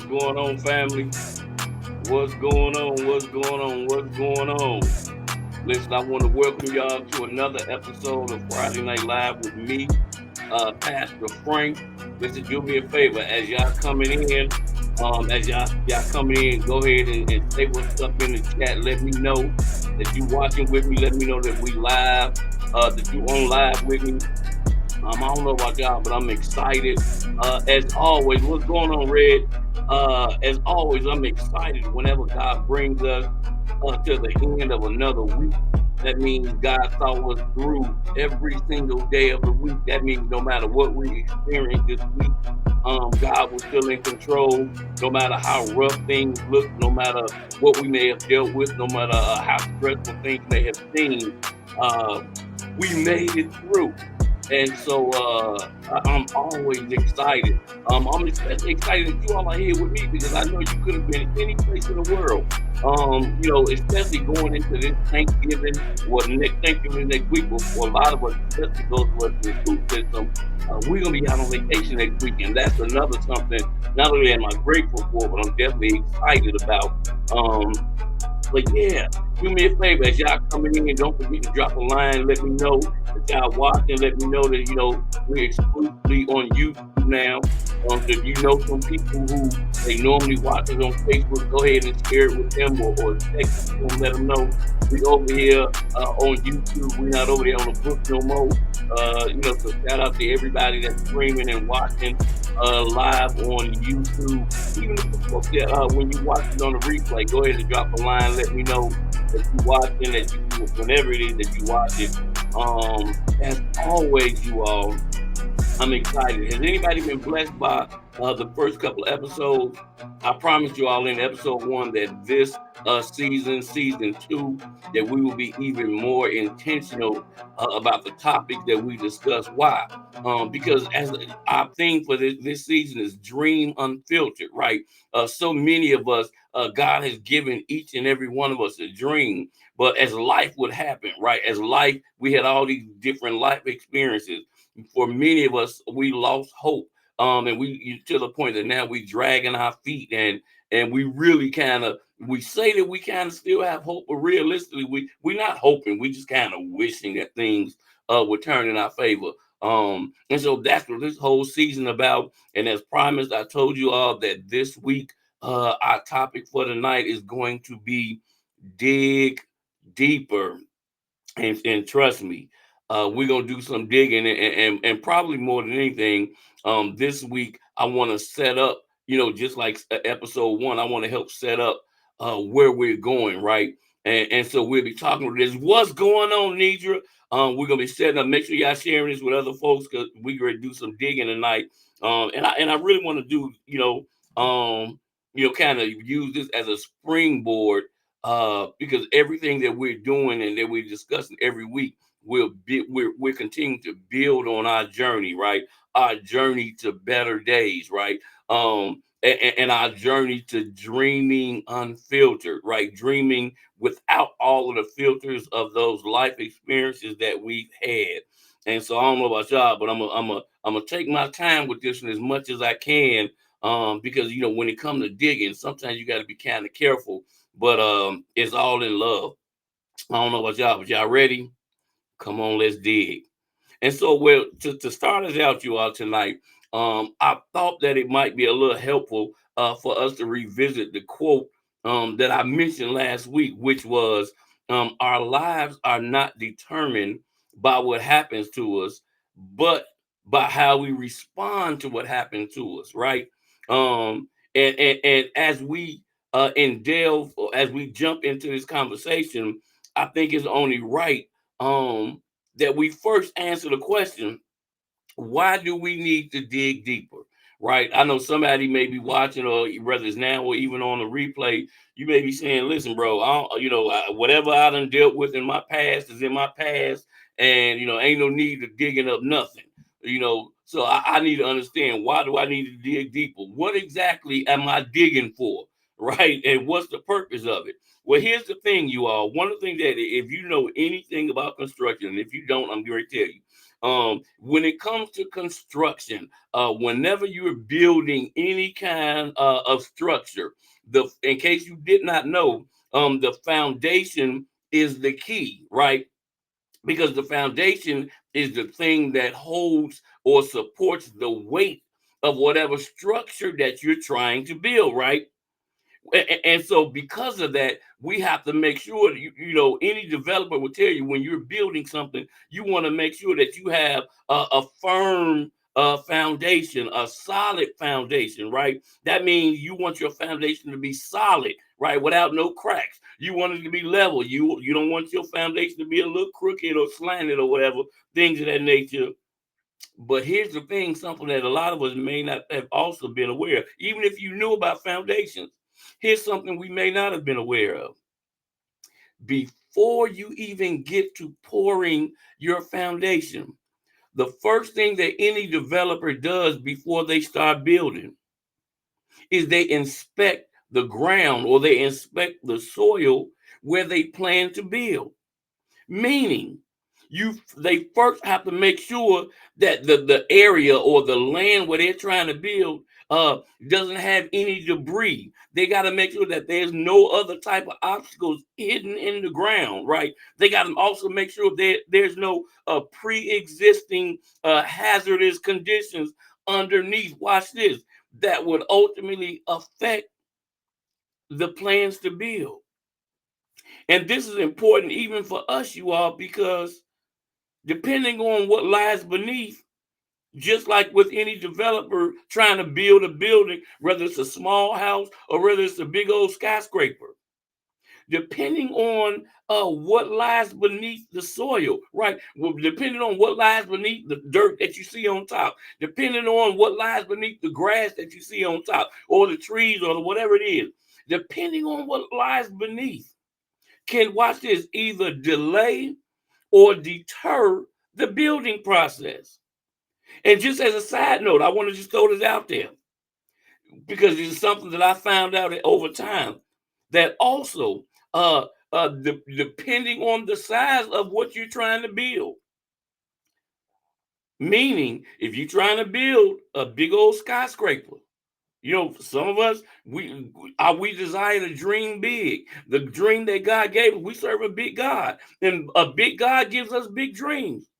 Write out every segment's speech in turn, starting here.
What's going on, family? What's going on? What's going on? What's going on? Listen, I want to welcome y'all to another episode of Friday Night Live with me, Pastor Frank. Listen, do me a favor as y'all coming in. As y'all coming in, go ahead and say what's up in the chat. Let me know that you watching with me. Let me know that we live. That you on live with me. I don't know about y'all, but I'm excited. As always, what's going on, Red? As always, I'm excited whenever God brings us to the end of another week. That means God saw us through every single day of the week. That means no matter what we experience this week, God was still in control. No matter how rough things look, no matter what we may have dealt with, no matter how stressful things may have seemed, uh, we made it through. And so I'm always excited. I'm especially excited that you all are here with me because I know you could have been any place in the world. Especially going into this Thanksgiving or next Thanksgiving next week. For a lot of us, especially those of us in the school system, we're gonna be out on vacation next week, and that's another something. Not only am I grateful for, but I'm definitely excited about. Um, but yeah, do me a favor as y'all coming in. Don't forget to drop a line. Let me know that y'all watching. Let me know that we're exclusively on YouTube now. So if you know some people who they normally watch us on Facebook, go ahead and share it with them or text them, let them know we over here on YouTube. We're not over there on the book no more. So shout out to everybody that's streaming and watching live on YouTube. Even if it's folks that when you watch it on the replay, go ahead and drop a line. Let me know that you watching, that you whenever it is that you watch it. As always, you all, I'm excited. Has anybody been blessed by the first couple of episodes? I promised you all in episode one that this season two, that we will be even more intentional about the topics that we discuss. Why? Because as our theme for this season is Dream Unfiltered, right? So many of us, God has given each and every one of us a dream. But as life would happen, right? As life, we had all these different life experiences. For many of us, we lost hope, and we to the point that now we dragging our feet, and we really kind of we say that we kind of still have hope, but realistically, we're not hoping. We just kind of wishing that things would turn in our favor. And so that's what this whole season about. And as promised, I told you all that this week, our topic for tonight is going to be dig deeper. And trust me, we're gonna do some digging and probably more than anything, this week I want to set up, just like episode one, I want to help set up where we're going, right? And so we'll be talking about this. What's going on, Nidra? We're gonna be setting up. Make sure y'all sharing this with other folks because we're gonna do some digging tonight. And I really want to do, kind of use this as a springboard because everything that we're doing and that we're discussing every week we're continuing to build on our journey, right? Our journey to better days, right? And our journey to dreaming unfiltered, right? Dreaming without all of the filters of those life experiences that we've had. And so I don't know about y'all, but I'm gonna take my time with this one as much as I can, because when it comes to digging, sometimes you got to be kind of careful, but it's all in love. I don't know about y'all, but y'all ready? Come on, let's dig. And so, well, to start us out, you all tonight, I thought that it might be a little helpful for us to revisit the quote that I mentioned last week, which was, "Our lives are not determined by what happens to us, but by how we respond to what happened to us." Right? And as we as we jump into this conversation, I think it's only right. That we first answer the question, why do we need to dig deeper? Right? I know somebody may be watching, or whether it's now or even on the replay, you may be saying, listen, bro, whatever I done dealt with in my past is in my past, and ain't no need to digging up nothing. So I need to understand, why do I need to dig deeper? What exactly am I digging for? Right? And what's the purpose of it? Well, here's the thing, you all. One of the things that, if you know anything about construction, and if you don't, I'm going to tell you. When it comes to construction, whenever you're building any kind of structure, in case you did not know, the foundation is the key, right? Because the foundation is the thing that holds or supports the weight of whatever structure that you're trying to build, right? And so because of that, we have to make sure that any developer will tell you when you're building something, you want to make sure that you have a firm foundation, a solid foundation, right? That means you want your foundation to be solid, right, without no cracks. You want it to be level. You don't want your foundation to be a little crooked or slanted or whatever, things of that nature. But here's the thing, something that a lot of us may not have also been aware of. Even if you knew about foundations, here's something we may not have been aware of. Before you even get to pouring your foundation, the first thing that any developer does before they start building is they inspect the ground or they inspect the soil where they plan to build. Meaning, they first have to make sure that the area or the land where they're trying to build doesn't have any debris. They got to make sure that there's no other type of obstacles hidden in the ground, right? They got to also make sure that there's no pre-existing hazardous conditions underneath. Watch this, that would ultimately affect the plans to build. And this is important even for us, you all, because depending on what lies beneath, just like with any developer trying to build a building, whether it's a small house or whether it's a big old skyscraper, depending on what lies beneath the soil, right? Well, depending on what lies beneath the dirt that you see on top, depending on what lies beneath the grass that you see on top, or the trees, or whatever it is, depending on what lies beneath, can, watch this, either delay or deter the building process. And just as a side note, I want to just throw this out there because it's something that I found out over time, that also, depending on the size of what you're trying to build, meaning if you're trying to build a big old skyscraper, some of us, we desire to dream big. The dream that God gave us, we serve a big God, and a big God gives us big dreams.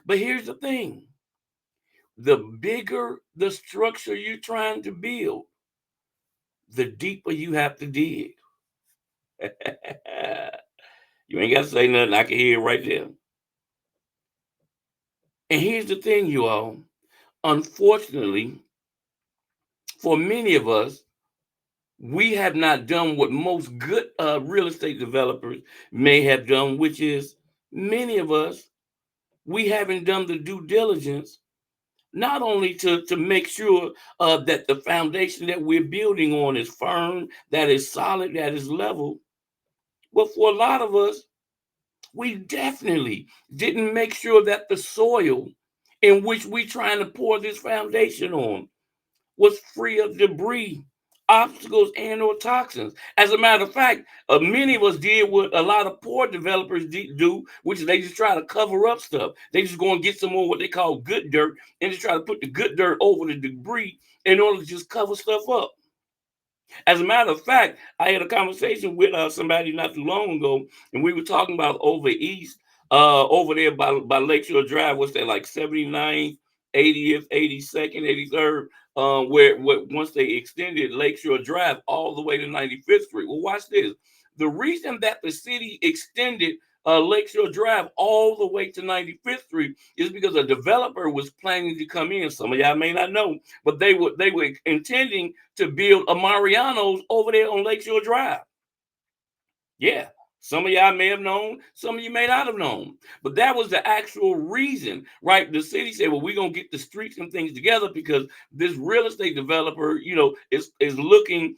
But here's the thing: the bigger the structure you're trying to build, the deeper you have to dig. You ain't got to say nothing. I can hear it right there. And here's the thing, you all. Unfortunately, for many of us, we have not done what most good real estate developers may have done, which is, many of us, we haven't done the due diligence, not only to make sure that the foundation that we're building on is firm, that is solid, that is level, but for a lot of us, we definitely didn't make sure that the soil in which we're trying to pour this foundation on was free of debris, obstacles, and or toxins. As a matter of fact, many of us did what a lot of poor developers do, which is they just try to cover up stuff. They just go and get some more what they call good dirt and just try to put the good dirt over the debris in order to just cover stuff up. As a matter of fact, I had a conversation with somebody not too long ago, and we were talking about over east, over there by Lakeshore Drive. What's that, like 79th, 80th, 82nd, 83rd? Where once they extended Lakeshore Drive all the way to 95th Street. Well, watch this. The reason that the city extended Lakeshore Drive all the way to 95th Street is because a developer was planning to come in. Some of y'all may not know, but they were intending to build a Mariano's over there on Lakeshore Drive. Yeah. Some of y'all may have known, some of you may not have known. But that was the actual reason, right? The city said, well, we're going to get the streets and things together because this real estate developer, is looking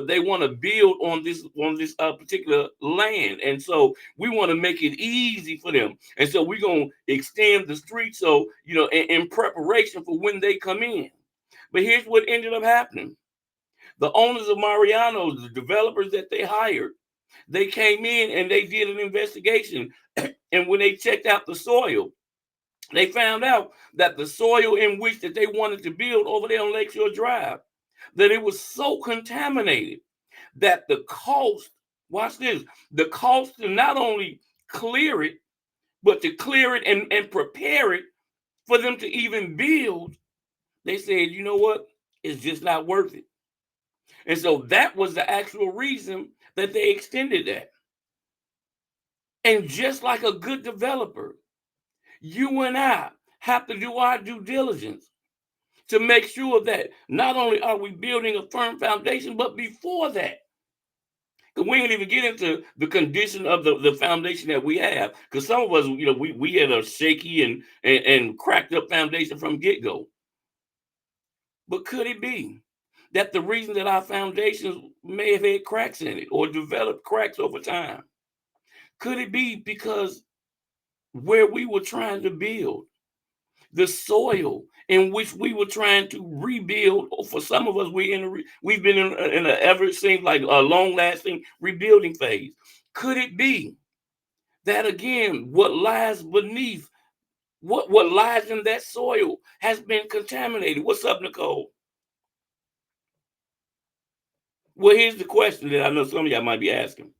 they want to build on this particular land. And so we want to make it easy for them. And so we're going to extend the street so, in preparation for when they come in. But here's what ended up happening. The owners of Mariano's, the developers that they hired, they came in and they did an investigation. And when they checked out the soil, They found out that the soil in which that they wanted to build over there on Lakeshore Drive, that it was so contaminated that the cost, watch this, the cost to not only clear it, but to clear it and prepare it for them to even build, they said, you know what? It's just not worth it. And so that was the actual reason that they extended that. And just like a good developer, you and I have to do our due diligence to make sure that not only are we building a firm foundation, but before that, because we ain't even get into the condition of the foundation that we have. Because some of us, we had a shaky and cracked up foundation from get-go. But could it be that the reason that our foundations may have had cracks in it or developed cracks over time? Could it be because where we were trying to build, the soil in which we were trying to rebuild, or for some of us, we've been in a ever seems like a long-lasting rebuilding phase. Could it be that again, what lies beneath, what lies in that soil has been contaminated? What's up, Nicole? Well, here's the question that I know some of y'all might be asking.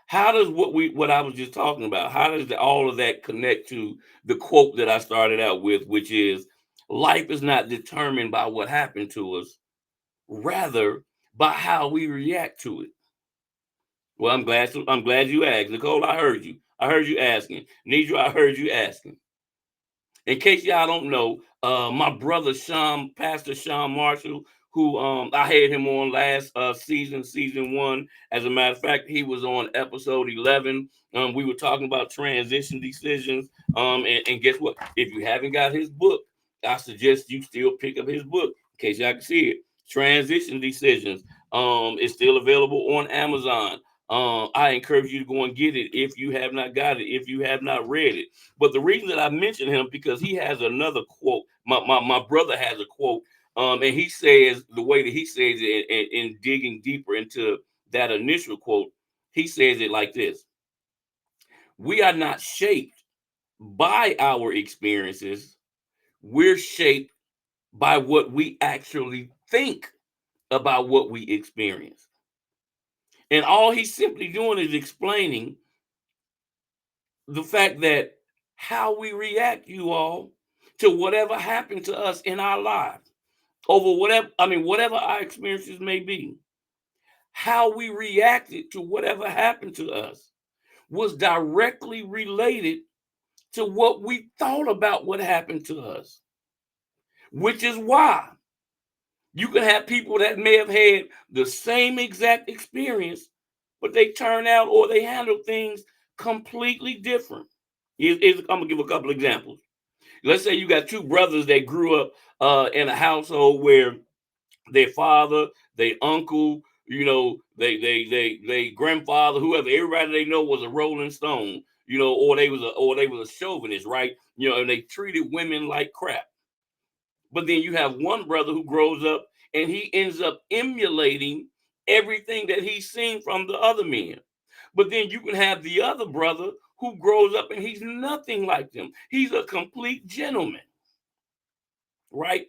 How does what I was just talking about, how does all of that connect to the quote that I started out with, which is life is not determined by what happened to us, rather by how we react to it? Well, I'm glad you asked. Nicole, I heard you. I heard you asking. Nidra, I heard you asking. In case y'all don't know, my brother Sean, Pastor Sean Marshall, who I had him on last season 1. As a matter of fact, he was on episode 11. We were talking about transition decisions. And guess what? If you haven't got his book, I suggest you still pick up his book in case y'all can see it. Transition Decisions. It's still available on Amazon. I encourage you to go and get it if you have not got it, if you have not read it. But the reason that I mention him, because he has another quote. My brother has a quote, and he says the way that he says it, and digging deeper into that initial quote, he says it like this: we are not shaped by our experiences, we're shaped by what we actually think about what we experience. And all he's simply doing is explaining the fact that how we react, you all, to whatever happened to us in our lives, over whatever our experiences may be, how we reacted to whatever happened to us was directly related to what we thought about what happened to us. Which is why you can have people that may have had the same exact experience, but they turn out or they handle things completely different. I'm gonna give a couple examples. Let's say you got two brothers that grew up in a household where their father, their uncle, they grandfather, whoever, everybody they know was a Rolling Stone, or they was a chauvinist, right? And they treated women like crap. But then you have one brother who grows up and he ends up emulating everything that he's seen from the other men. But then you can have the other brother who grows up and he's nothing like them. He's a complete gentleman, right?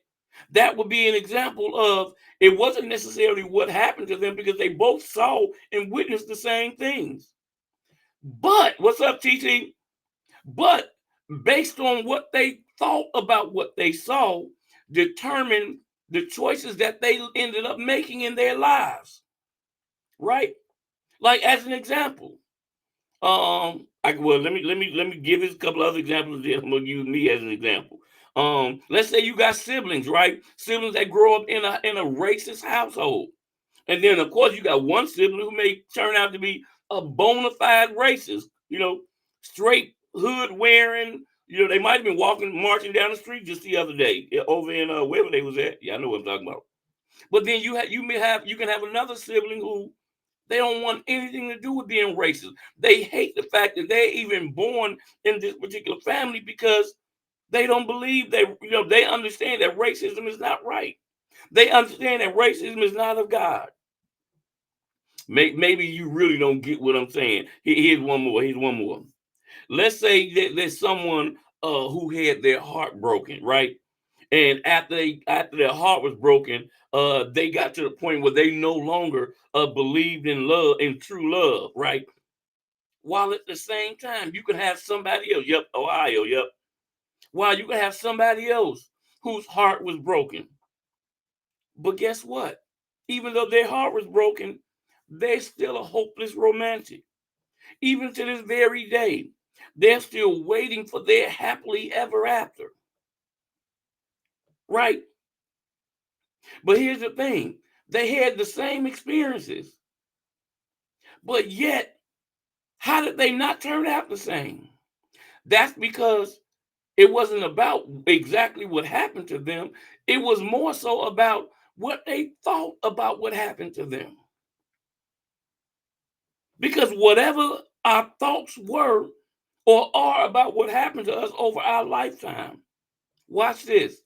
That would be an example of it wasn't necessarily what happened to them because they both saw and witnessed the same things. But what's up, TT? But based on what they thought about what they saw, determined the choices that they ended up making in their lives, right? Like as an example, let me give this a couple other examples. Then I'm gonna use me as an example. Let's say you got siblings, right? Siblings that grow up in a racist household, and then of course you got one sibling who may turn out to be a bona fide racist. Straight hood wearing. They might have been marching down the street just the other day over in wherever they was at. Yeah, I know what I'm talking about. But then you can have another sibling who they don't want anything to do with being racist. They hate the fact that they're even born in this particular family because they don't believe they understand that racism is not right. They understand that racism is not of God. Maybe you really don't get what I'm saying. Here's one more. Let's say that there's someone who had their heart broken, right? And after their heart was broken, they got to the point where they no longer believed in love, in true love, right? While at the same time, you can have somebody else, yep, Ohio, yep. While you can have somebody else whose heart was broken. But guess what? Even though their heart was broken, they're still a hopeless romantic. Even to this very day, they're still waiting for their happily ever after, right? But here's the thing, they had the same experiences, but yet, how did they not turn out the same? That's because it wasn't about exactly what happened to them, it was more so about what they thought about what happened to them. Because whatever our thoughts were or are about what happened to us over our lifetime, watch this.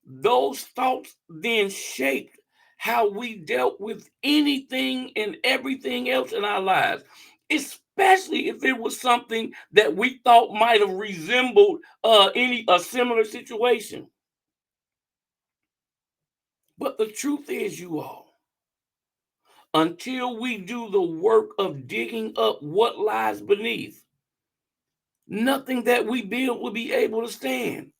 Those thoughts then shaped how we dealt with anything and everything else in our lives, especially if it was something that we thought might have resembled any a similar situation. But the truth is, you all, until we do the work of digging up what lies beneath, nothing that we build will be able to stand.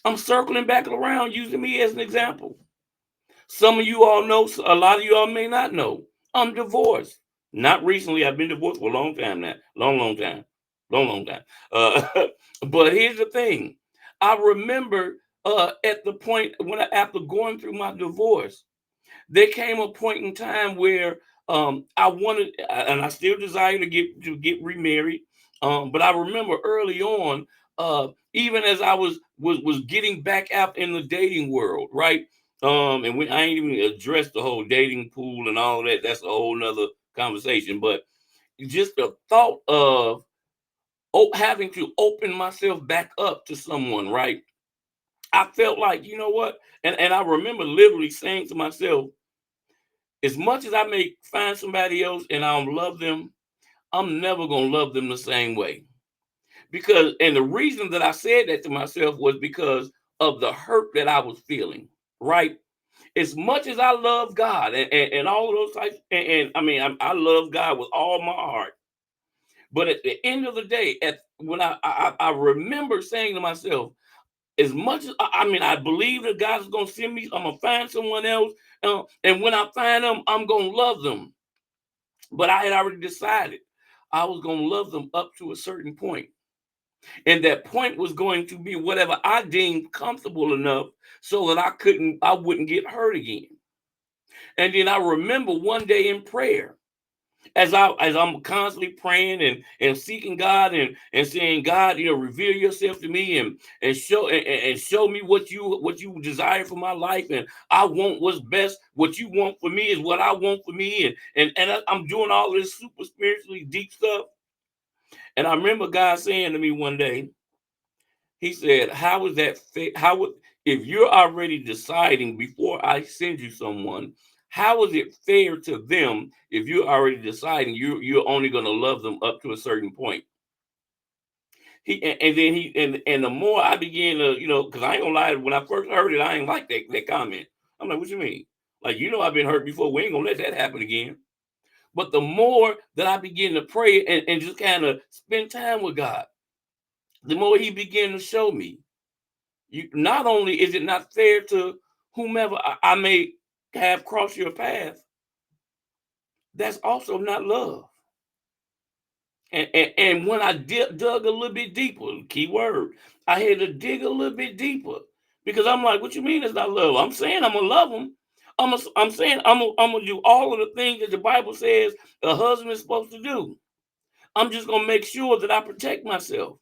I'm circling back around using me as an example. Some of you all know, a lot of you all may not know. I'm divorced. Not recently, I've been divorced for a long time now. Long, long time. Long, long time. Uh, but here's the thing. I remember at the point when after going through my divorce, there came a point in time where I wanted, and I still desire to get remarried. But I remember early on, even as I was getting back out in the dating world, right? And I ain't even addressed the whole dating pool and all that. That's a whole nother conversation. But just the thought of having to open myself back up to someone, right? I felt like, you know what? And I remember literally saying to myself, as much as I may find somebody else and I'll love them, I'm never gonna love them the same way. Because and the reason that I said that to myself was because of the hurt that I was feeling, right? As much as I love God and all of those types, and I mean I love God with all my heart. But at the end of the day, when I remember saying to myself, as much as I mean, I believe that God is gonna send me, I'm gonna find someone else, and when I find them, I'm gonna love them. But I had already decided I was going to love them up to a certain point. And that point was going to be whatever I deemed comfortable enough so that I wouldn't get hurt again. And then I remember one day in prayer, as I'm constantly praying and seeking God and saying, God, reveal yourself to me and show me what you desire for my life, and I want what's best. What you want for me is what I want for me, I'm doing all this super spiritually deep stuff. And I remember God saying to me one day, He said, "How is that? How would if you're already deciding before I send you someone? How is it fair to them if you're already deciding you're only going to love them up to a certain point?" And then the more I began to, because I ain't gonna lie, when I first heard it, I ain't like that comment. I'm like, what you mean? Like, I've been hurt before. We ain't gonna let that happen again. But the more that I began to pray and just kind of spend time with God, the more He began to show me. You not only is it not fair to whomever I may have crossed your path, that's also not love. And when I dug a little bit deeper, key word, I had to dig a little bit deeper because I'm like, what you mean it's not love? I'm saying I'm gonna love them. I'm saying I'm gonna do all of the things that the Bible says a husband is supposed to do. I'm just gonna make sure that I protect myself.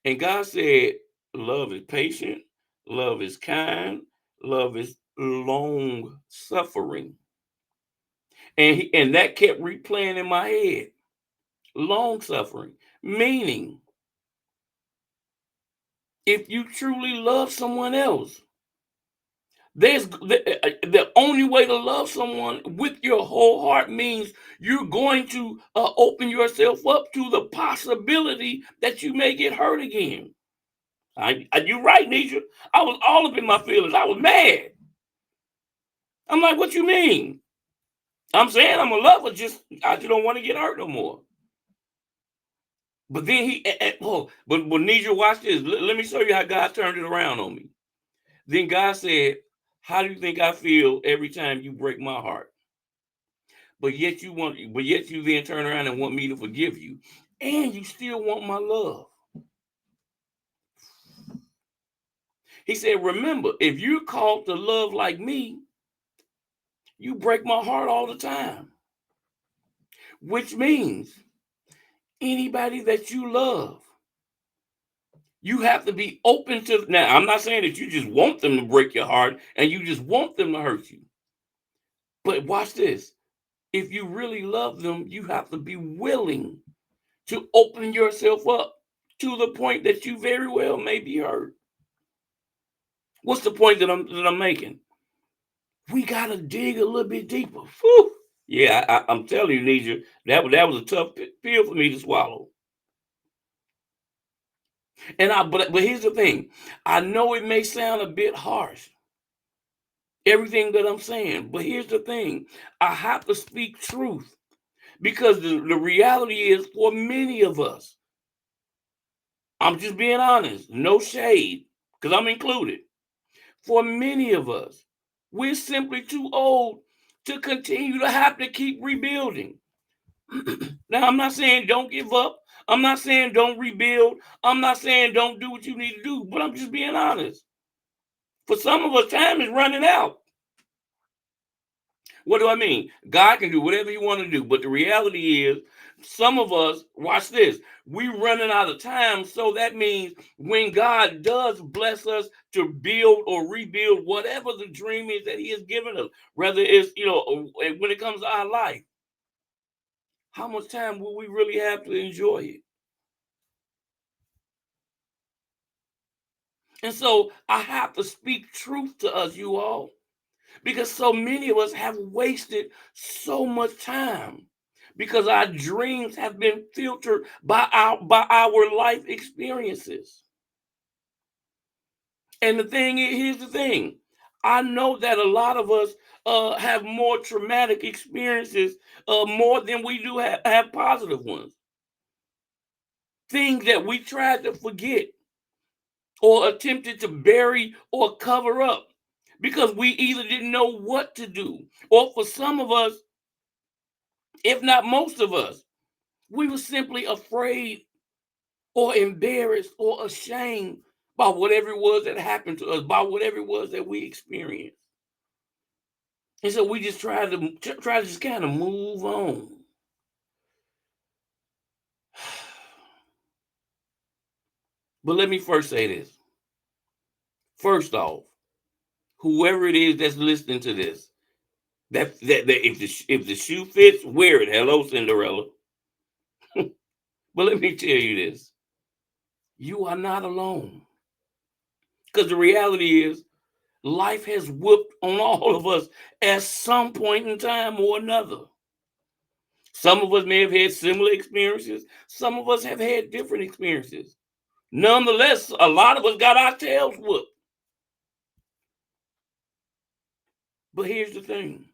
And God said, love is patient, love is kind, love is long suffering. And that kept replaying in my head. Long suffering, meaning if you truly love someone else, the only way to love someone with your whole heart means you're going to open yourself up to the possibility that you may get hurt again. You're right, Nisha. I was all up in my feelings. I was mad. I'm like, what you mean? I'm saying I'm a lover, I just don't want to get hurt no more. But then but Nisha, watch this. Let me show you how God turned it around on me. Then God said, how do you think I feel every time you break my heart? But yet you then turn around and want me to forgive you. And you still want my love. He said, remember, if you're called to love like me, you break my heart all the time. Which means anybody that you love, you have to be open to. Now, I'm not saying that you just want them to break your heart and you just want them to hurt you. But watch this. If you really love them, you have to be willing to open yourself up to the point that you very well may be hurt. What's the point that I'm making? We gotta dig a little bit deeper. Whew. Yeah, I'm telling you, Nisha, that was a tough pill for me to swallow. But here's the thing. I know it may sound a bit harsh, everything that I'm saying, but here's the thing. I have to speak truth because the reality is for many of us, I'm just being honest, no shade, because I'm included. For many of us, we're simply too old to continue to have to keep rebuilding. Now, I'm not saying don't give up. I'm not saying don't rebuild. I'm not saying don't do what you need to do, but I'm just being honest. For some of us, time is running out. What do I mean? God can do whatever you want to do, but the reality is, some of us, watch this, we're running out of time. So that means when God does bless us to build or rebuild whatever the dream is that He has given us, whether it's, when it comes to our life, how much time will we really have to enjoy it? And so I have to speak truth to us, you all, because so many of us have wasted so much time because our dreams have been filtered by our life experiences. And the thing is, here's the thing. I know that a lot of us have more traumatic experiences, more than we do have positive ones. Things that we tried to forget or attempted to bury or cover up because we either didn't know what to do, or for some of us, if not most of us, we were simply afraid or embarrassed or ashamed by whatever it was that happened to us, by whatever it was that we experienced. And so we just try to just kind of move on. But let me first say this. First off, whoever it is that's listening to this, that if the shoe fits, wear it. Hello, Cinderella. But let me tell you this. You are not alone. Because the reality is, life has whooped on all of us at some point in time or another. Some of us may have had similar experiences. Some of us have had different experiences. Nonetheless, a lot of us got our tails whooped. But here's the thing.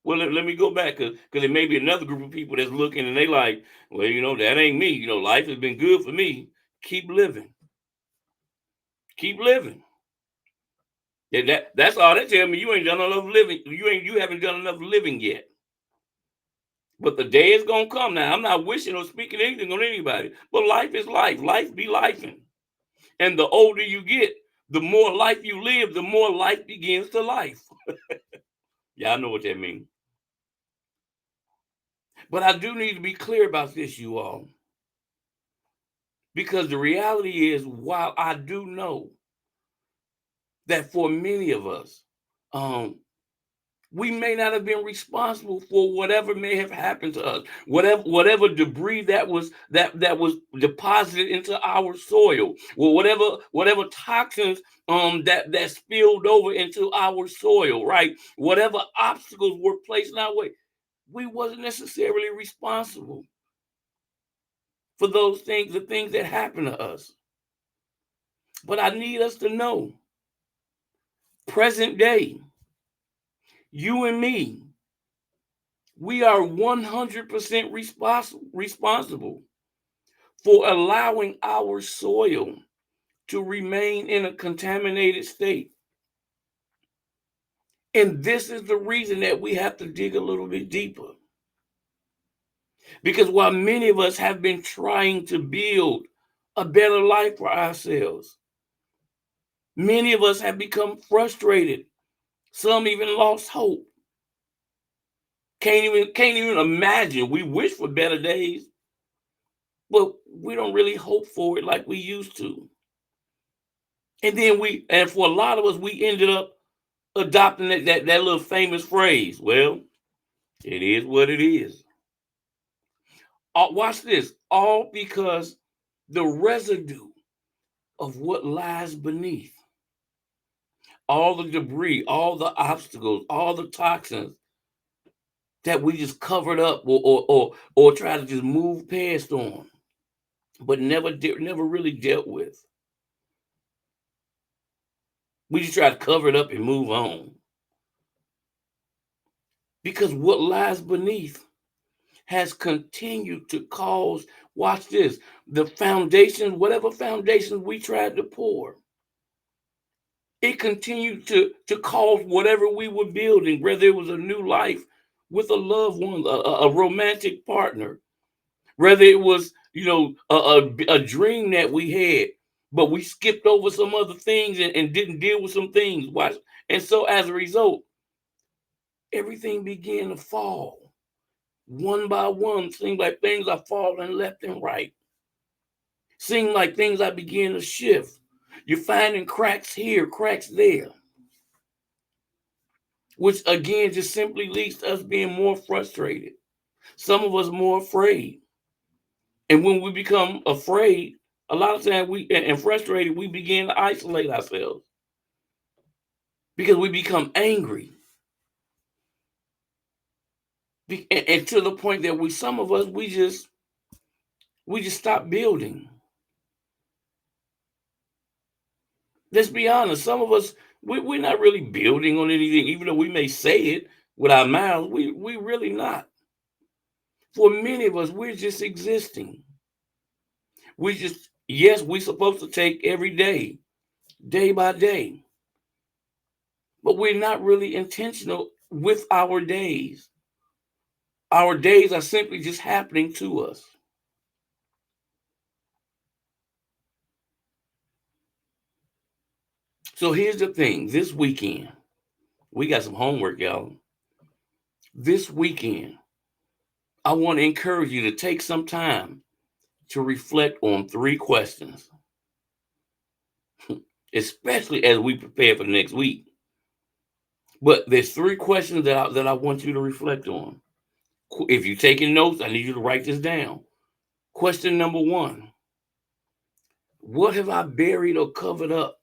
Well, let me go back because there may be another group of people that's looking and they like, well, that ain't me. Life has been good for me. Keep living. Keep living. That's all they tell me. You ain't done enough living. You haven't done enough living yet. But the day is gonna come. Now, I'm not wishing or speaking anything on anybody, but life is life. Life be lifing. And the older you get, the more life you live, the more life begins to life. Y'all know what that means. But I do need to be clear about this, you all. Because the reality is, while I do know that for many of us, we may not have been responsible for whatever may have happened to us, whatever debris that was deposited into our soil, or whatever toxins that spilled over into our soil, right? Whatever obstacles were placed in our way, we wasn't necessarily responsible for those things, the things that happen to us. But I need us to know, present day, you and me, we are 100% responsible for allowing our soil to remain in a contaminated state. And this is the reason that we have to dig a little bit deeper. Because while many of us have been trying to build a better life for ourselves, many of us have become frustrated. Some even lost hope. Can't even imagine. We wish for better days, but we don't really hope for it like we used to. And for a lot of us, we ended up adopting that little famous phrase. Well, it is what it is. Watch this. All because the residue of what lies beneath, all the debris, all the obstacles, all the toxins that we just covered up or try to just move past on, but never really dealt with. We just try to cover it up and move on. Because what lies beneath has continued to cause, watch this, the foundation, whatever foundation we tried to pour, it continued to cause whatever we were building, whether it was a new life with a loved one, a romantic partner, whether it was, a dream that we had, but we skipped over some other things and didn't deal with some things. Watch. And so as a result, everything began to fall one by one. Seemed like things are falling left and right. Seemed like things are beginning to shift. You're finding cracks here, cracks there, which again just simply leads to us being more frustrated. Some of us more afraid. And when we become afraid, a lot of times and frustrated, we begin to isolate ourselves because we become angry. And to the point that some of us, we just stop building. Let's be honest. Some of us, we're not really building on anything, even though we may say it with our mouths. We really not. For many of us, we're just existing. Yes, we're supposed to take every day, day by day, but we're not really intentional with our days. Our days are simply just happening to us. So here's the thing. This weekend, we got some homework, y'all. This weekend, I want to encourage you to take some time to reflect on 3 questions, especially as we prepare for the next week. But there's 3 questions that I want you to reflect on. If you're taking notes, I need you to write this down. Question number 1: what have I buried or covered up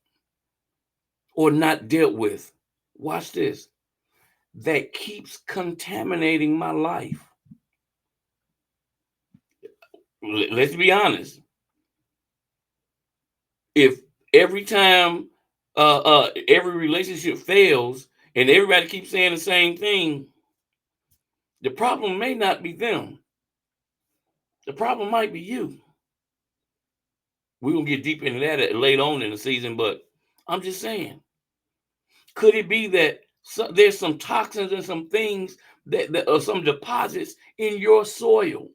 or not dealt with? Watch this. That keeps contaminating my life. Let's be honest. If every time every relationship fails and everybody keeps saying the same thing, the problem may not be them. The problem might be you. We're gonna get deep into that later on in the season, but I'm just saying, could it be that there's some toxins and some things that or some deposits in your soil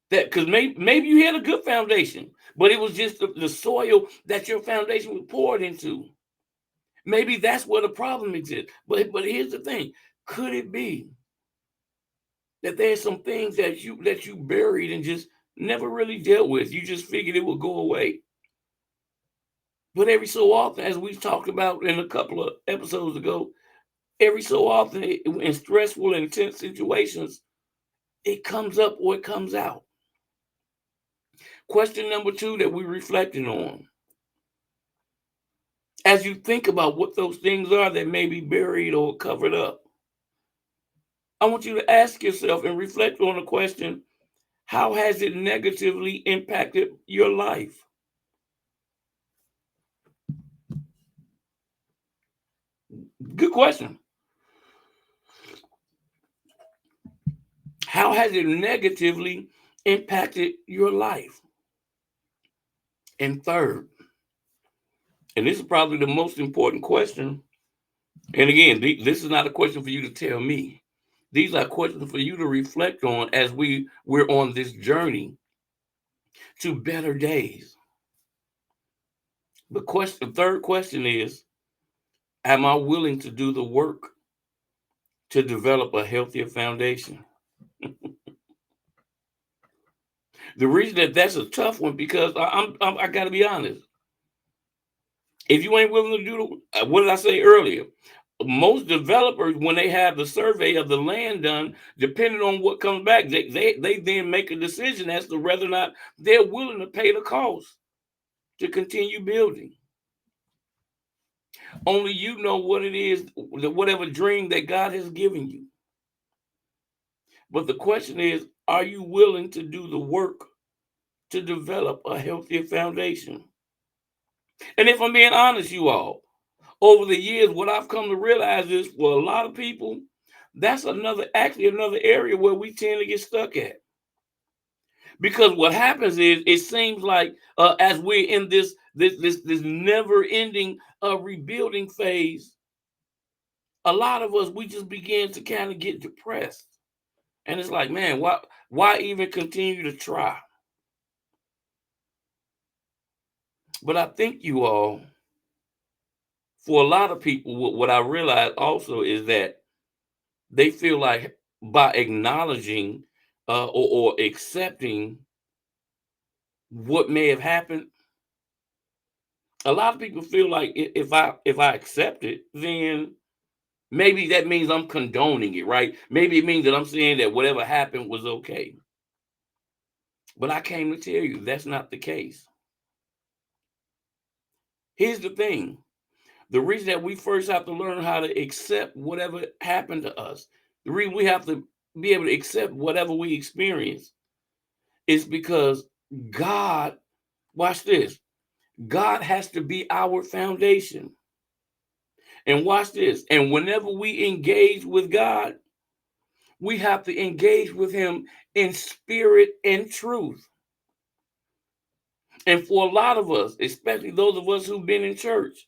that, because maybe you had a good foundation, but it was just the soil that your foundation was poured into. Maybe that's where the problem exists. But here's the thing: could it be that there's some things that you buried and just never really dealt with? You just figured it would go away. But every so often, as we talked about in a couple of episodes ago, every so often in stressful and intense situations, it comes up or it comes out. Question number 2 that we're reflecting on: as you think about what those things are that may be buried or covered up, I want you to ask yourself and reflect on the question, how has it negatively impacted your life? Good question. How has it negatively impacted your life? And third, and this is probably the most important question. And again, this is not a question for you to tell me. These are questions for you to reflect on as we're on this journey to better days. The third question is, am I willing to do the work to develop a healthier foundation? The reason that that's a tough one because I got to be honest. If you ain't willing to do what did I say earlier? Most developers, when they have the survey of the land done, depending on what comes back, they then make a decision as to whether or not they're willing to pay the cost to continue building. Only you know what it is, whatever dream that God has given you. But the question is, are you willing to do the work to develop a healthier foundation? And if I'm being honest, you all, over the years, what I've come to realize is for a lot of people, that's actually another area where we tend to get stuck at. Because what happens is it seems like as we're in this never-ending rebuilding phase, a lot of us we just begin to kind of get depressed. And it's like, man, why even continue to try? But I think you all, for a lot of people, what I realize also is that they feel like by acknowledging or accepting what may have happened, a lot of people feel like if I accept it, then maybe that means I'm condoning it, right? Maybe it means that I'm saying that whatever happened was okay. But I came to tell you that's not the case. Here's the thing. The reason that we first have to learn how to accept whatever happened to us, the reason we have to be able to accept whatever we experience is because God, watch this, God has to be our foundation. And watch this. And whenever we engage with God, we have to engage with Him in spirit and truth. And for a lot of us, especially those of us who've been in church,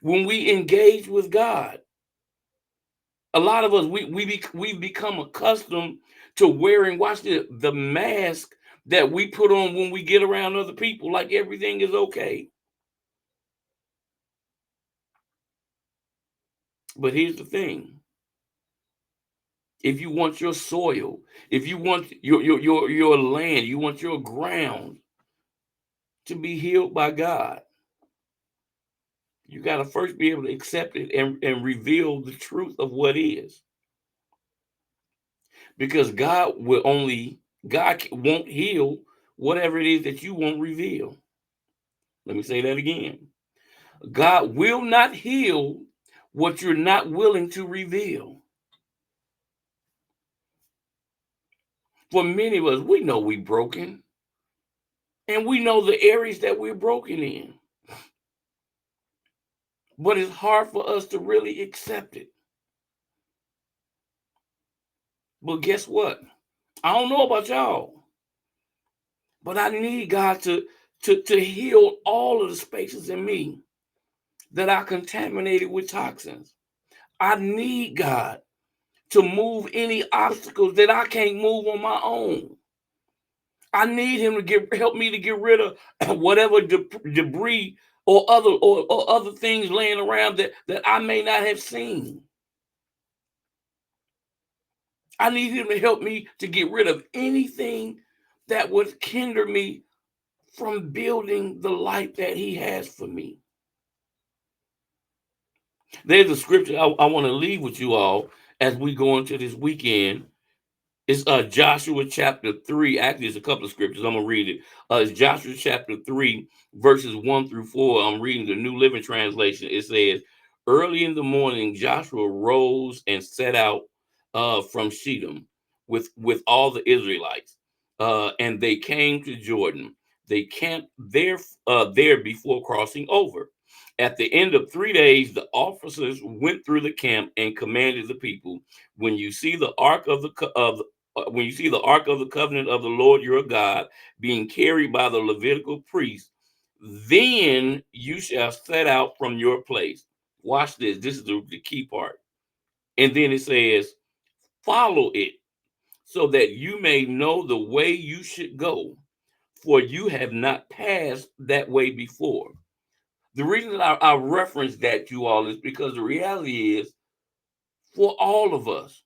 when we engage with God, a lot of us we've become accustomed to wearing, watch this, the mask that we put on when we get around other people, like everything is okay. But here's the thing. If you want your soil, if you want your land, you want your ground to be healed by God, you got to first be able to accept it and reveal the truth of what is. Because God won't heal whatever it is that you won't reveal. Let me say that again. God will not heal what you're not willing to reveal. For many of us, we know we're broken, and we know the areas that we're broken in. But it's hard for us to really accept it. But guess what? I don't know about y'all, but I need God to heal all of the spaces in me that are contaminated with toxins. I need God to move any obstacles that I can't move on my own. I need Him to help me to get rid of whatever debris or other things laying around that I may not have seen. I need Him to help me to get rid of anything that would hinder me from building the life that He has for me. There's a scripture I want to leave with you all as we go into this weekend. It's Joshua chapter 3. Actually, it's a couple of scriptures. I'm going to read it. It's Joshua chapter 3, verses 1 through 4. I'm reading the New Living Translation. It says, early in the morning, Joshua rose and set out from Shittim with all the Israelites, and they came to Jordan. They camped there before crossing over. At the end of 3 days, the officers went through the camp and commanded the people, "When you see the ark of the when you see the ark of the covenant of the Lord your God being carried by the Levitical priest, then you shall set out from your place." Watch this. This is the key part. And then it says, "Follow it, so that you may know the way you should go, for you have not passed that way before." The reason that I reference that, you all, is because the reality is, for all of us,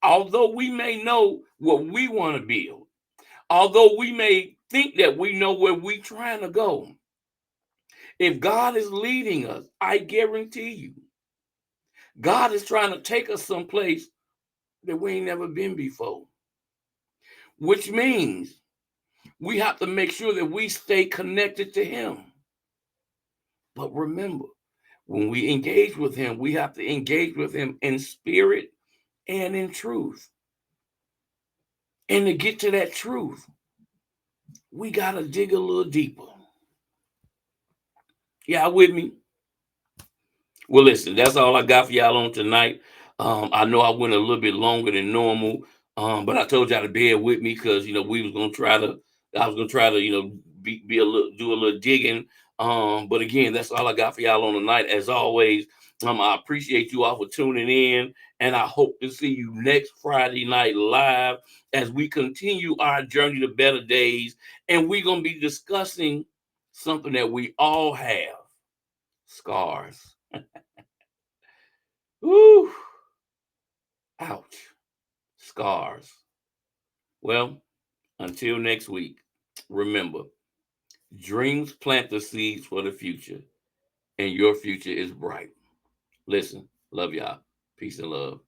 although we may know what we want to build, although we may think that we know where we're trying to go, if God is leading us, I guarantee you, God is trying to take us someplace that we ain't never been before, which means we have to make sure that we stay connected to Him. But remember, when we engage with Him, we have to engage with Him in spirit and in truth. And to get to that truth, we got to dig a little deeper. Y'all with me? Well, listen, that's all I got for y'all on tonight. I know I went a little bit longer than normal, but I told y'all to bear with me because we was gonna try to, I was gonna try to be a little, do a little digging. But again, that's all I got for y'all on tonight. As always, I appreciate you all for tuning in, and I hope to see you next Friday night live as we continue our journey to better days, and we're gonna be discussing something that we all have: scars. Woo! Ouch. Scars. Well, until next week, remember, dreams plant the seeds for the future, and your future is bright. Listen, love y'all. Peace and love.